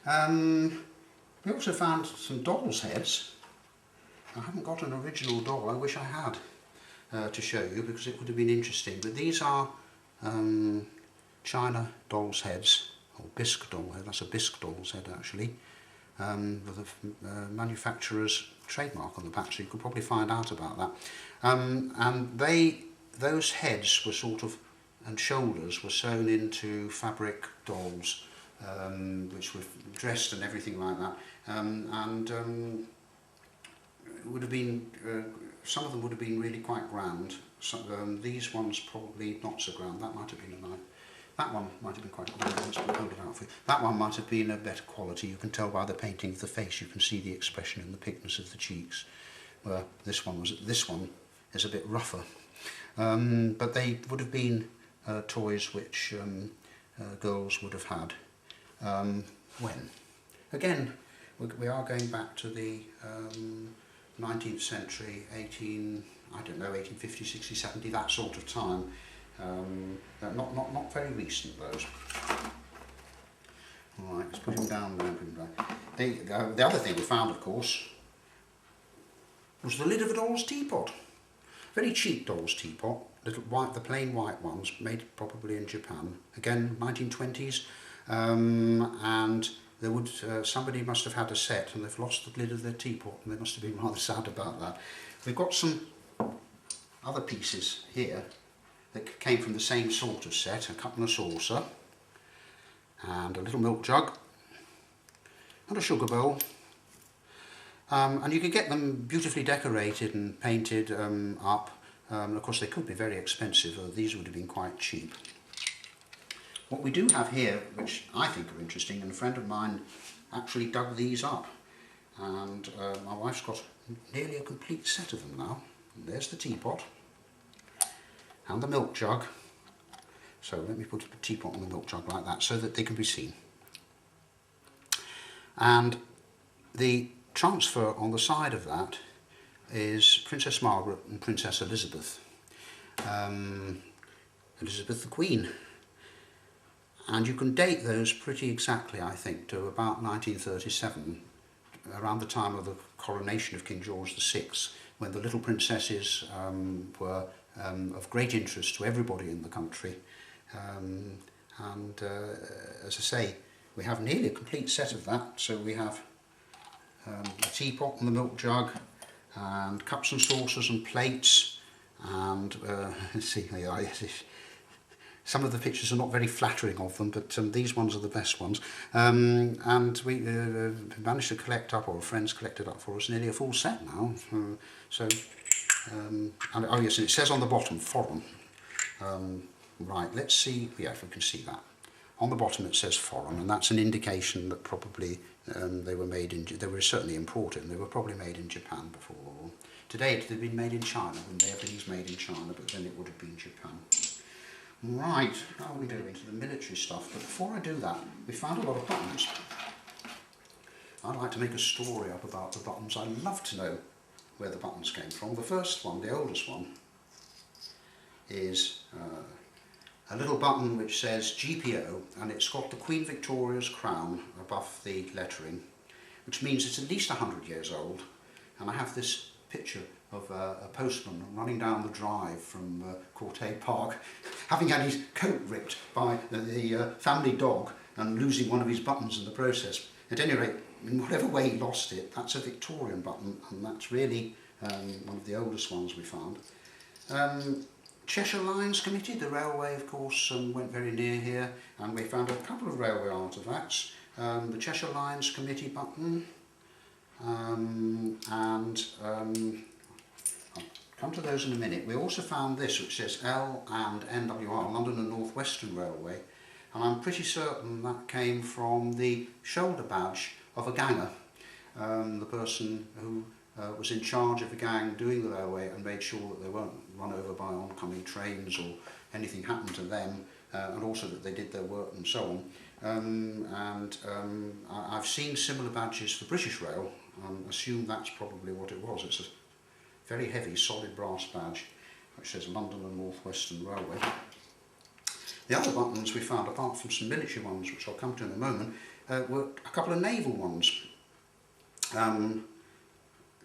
We also found some doll's heads. I haven't got an original doll, I wish I had to show you because it would have been interesting, but these are China doll's heads, or bisque doll head, that's a bisque doll's head actually, with a manufacturer's trademark on the back, so you could probably find out about that. And those heads were sort of, and shoulders were sewn into fabric dolls, which were dressed and everything like that, it would have been, some of them would have been really quite grand. These ones probably not so grand. That might have been a knife. That one might have been quite grand. Let's hold it out for you. That one might have been a better quality. You can tell by the painting of the face. You can see the expression and the thickness of the cheeks. Where this one is a bit rougher. But they would have been toys which girls would have had. When? Again, we are going back to the 19th century, 1850, 60, 70, that sort of time. Not very recent, those. All right, let's put him down now. The other thing we found, of course, was the lid of a doll's teapot. Very cheap doll's teapot, little white, the plain white ones, made probably in Japan. Again, 1920s, and there would somebody must have had a set and they've lost the lid of their teapot, and they must have been rather sad about that. We've got some other pieces here that came from the same sort of set, a cup and a saucer, and a little milk jug, and a sugar bowl. And you could get them beautifully decorated and painted up. Of course, they could be very expensive, or these would have been quite cheap. What we do have here, which I think are interesting, and a friend of mine actually dug these up, and my wife's got nearly a complete set of them now. And there's the teapot and the milk jug. So let me put the teapot and the milk jug like that so that they can be seen. And the transfer on the side of that is Princess Margaret and Princess Elizabeth. Elizabeth the Queen. And you can date those pretty exactly, I think, to about 1937, around the time of the coronation of King George VI, when the little princesses were of great interest to everybody in the country. As I say, we have nearly a complete set of that. So we have the teapot and the milk jug, and cups and saucers and plates, and let's see, some of the pictures are not very flattering of them, but these ones are the best ones. And we managed to collect up, or friends collected up for us, nearly a full set now. And, oh yes, and it says on the bottom, foreign. Right, let's see, yeah, if we can see that. On the bottom it says foreign, and that's an indication that probably they were certainly imported, and they were probably made in Japan before. Today they've been made in China, and everything's made in China, but then it would have been Japan. Right, now we go into the military stuff, but before I do that, we found a lot of buttons. I'd like to make a story up about the buttons. I'd love to know where the buttons came from. The first one, the oldest one, is a little button which says GPO, and it's got the Queen Victoria's crown above the lettering, which means it's at least 100 years old. And I have this picture of a postman running down the drive from Courtay Park, having had his coat ripped by the family dog and losing one of his buttons in the process. At any rate, in whatever way he lost it, that's a Victorian button, and that's really one of the oldest ones we found. Cheshire Lines Committee, the railway of course went very near here, and we found a couple of railway artefacts. The Cheshire Lines Committee button, I'll come to those in a minute. We also found this which says L and NWR, London and North Western Railway, and I'm pretty certain that came from the shoulder badge of a ganger, the person who was in charge of the gang doing the railway and made sure that they weren't run over by oncoming trains or anything happened to them, and also that they did their work and so on. I've seen similar badges for British Rail, and assume that's probably what it was. It's a very heavy solid brass badge which says London and North Western Railway. The other buttons we found, apart from some military ones which I'll come to in a moment, were a couple of naval ones.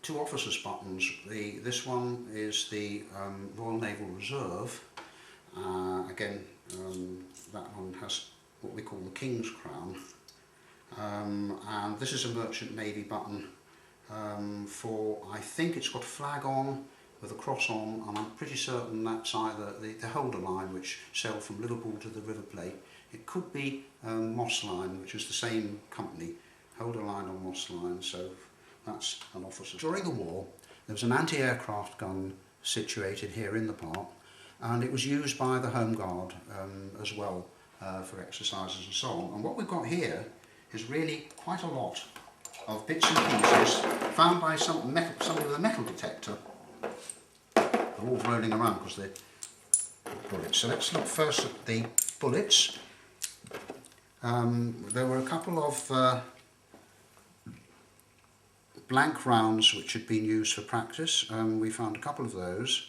Two officers' buttons. This one is the Royal Naval Reserve. Again, that one has what we call the King's Crown. And this is a Merchant Navy button for, I think it's got a flag on with a cross on, and I'm pretty certain that's either the Holder Line, which sailed from Liverpool to the River Plate. It could be Moss Line, which is the same company, Holder Line or Moss Line, so that's an officer. During the war, there was an anti-aircraft gun situated here in the park, and it was used by the Home Guard as well for exercises and so on. And what we've got here is really quite a lot of bits and pieces found by somebody with a metal detector. They're all rolling around because they're bullets. So let's look first at the bullets. There were a couple of blank rounds which had been used for practice. We found a couple of those.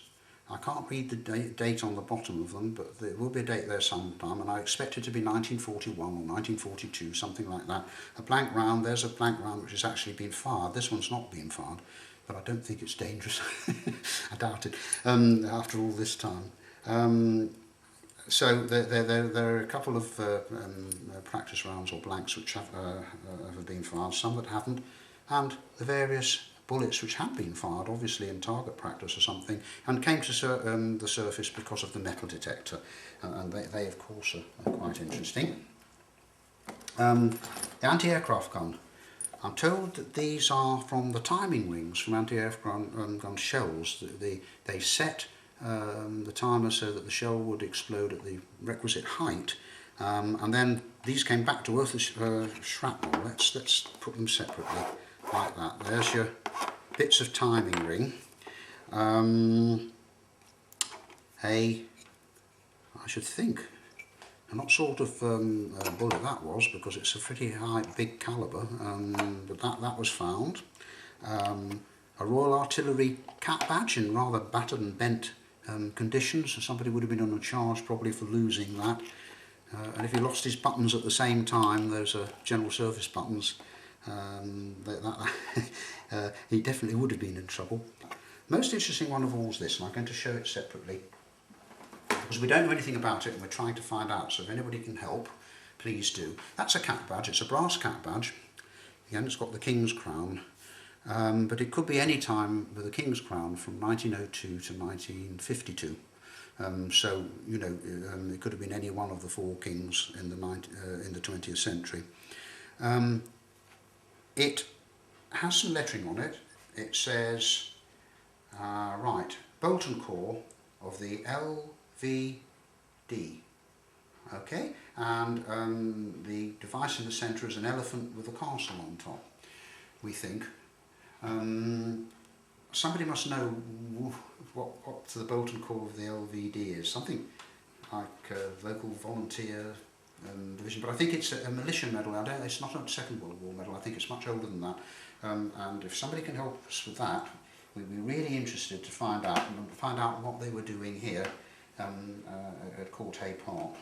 I can't read the date on the bottom of them, but there will be a date there sometime, and I expect it to be 1941 or 1942, something like that. A blank round, there's a blank round which has actually been fired. This one's not been fired, but I don't think it's dangerous. I doubt it, after all this time. So there are a couple of practice rounds or blanks which have been fired, some that haven't, and the various bullets which had been fired, obviously in target practice or something, and came to the surface because of the metal detector, and they of course are quite interesting. The anti-aircraft gun. I'm told that these are from the timing rings from anti-aircraft gun shells. They set the timer so that the shell would explode at the requisite height, and then these came back to earth as shrapnel. Let's put them separately like that. There's your bits of timing ring. I should think, I'm not sort of bullet that was, because it's a pretty big calibre, but that was found. A Royal Artillery cap badge in rather battered and bent conditions, so somebody would have been on a charge probably for losing that. And if he lost his buttons at the same time, those are general service buttons, he definitely would have been in trouble. Most interesting one of all is this, and I'm going to show it separately, because we don't know anything about it and we're trying to find out, so if anybody can help, please do. That's a cap badge, it's a brass cap badge. Again, it's got the King's Crown, but it could be any time with the King's Crown from 1902 to 1952. So, you know, it could have been any one of the four kings in the 20th century. It has some lettering on it. It says, Bolton Core of the LVD. Okay, and the device in the centre is an elephant with a castle on top, we think. Somebody must know what the Bolton Core of the LVD is. Something like local volunteer division, but I think it's a militia medal. It's not a Second World War medal. I think it's much older than that. And if somebody can help us with that, we'd be really interested to find out what they were doing here at Court Hay Park.